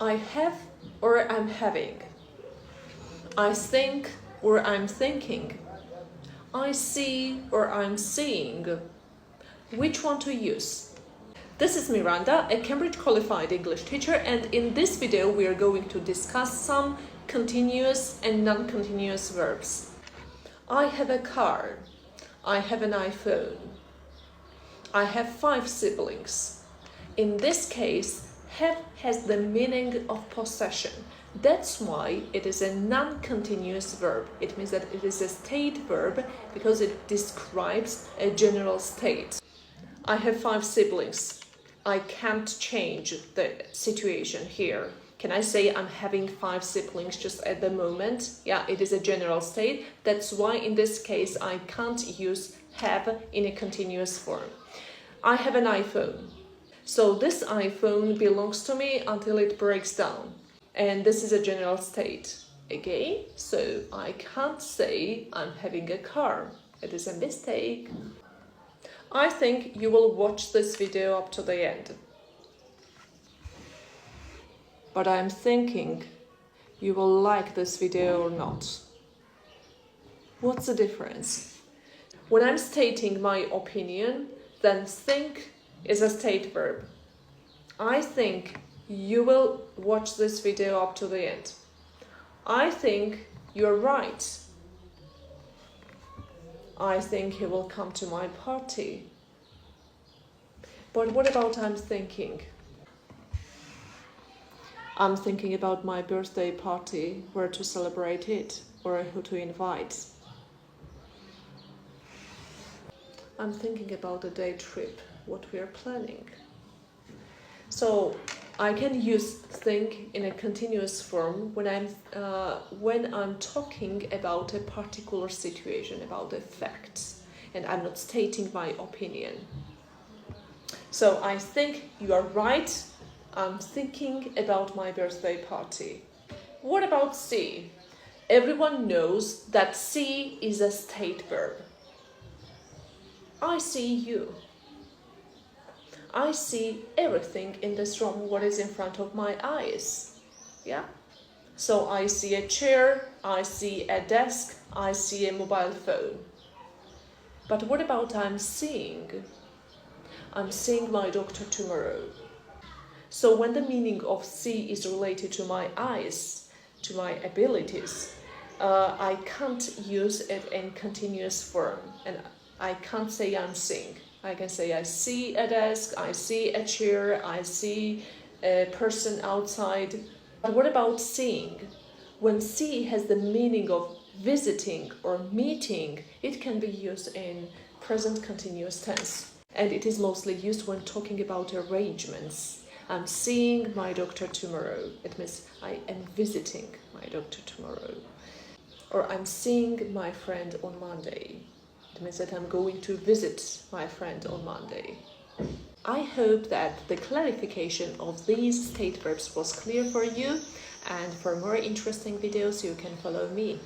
I have or I'm having. I think or I'm thinking. I see or I'm seeing. Which one to use? This is Miranda, a Cambridge qualified English teacher, and in this video we are going to discuss some continuous and non-continuous verbs. I have a car. I have an iPhone. I have 5 siblings. In this case, have has the meaning of possession. That's why it is a non-continuous verb. It means that it is a state verb because it describes a general state. I have 5 siblings. I can't change the situation here. Can I say I'm having 5 siblings just at the moment? Yeah, it is a general state. That's why in this case I can't use have in a continuous form. I have an iPhone. So this iPhone belongs to me until it breaks down. And this is a general state. Okay, so I can't say I'm having a car. It is a mistake. I think you will watch this video up to the end. But I'm thinking you will like this video or not. What's the difference? When I'm stating my opinion, then think is a state verb. I think you will watch this video up to the end. I think you're right. I think he will come to my party. But what about I'm thinking? I'm thinking about my birthday party, where to celebrate it, or who to invite. I'm thinking about a day trip, what we are planning. So I can use think in a continuous form when I'm talking about a particular situation, about the facts, and I'm not stating my opinion. So I think you are right. I'm thinking about my birthday party. What about see? Everyone knows that see is a state verb. I see you. I see everything in this room, what is in front of my eyes. Yeah? So I see a chair, I see a desk, I see a mobile phone. But what about I'm seeing? I'm seeing my doctor tomorrow. So when the meaning of see is related to my eyes, to my abilities, I can't use it in continuous form, and I can't say I'm seeing. I can say I see a desk, I see a chair, I see a person outside. But what about seeing? When see has the meaning of visiting or meeting, it can be used in present continuous tense. And it is mostly used when talking about arrangements. I'm seeing my doctor tomorrow. It means I am visiting my doctor tomorrow. Or I'm seeing my friend on Monday. It means that I'm going to visit my friend on Monday. I hope that the clarification of these state verbs was clear for you, and for more interesting videos you can follow me.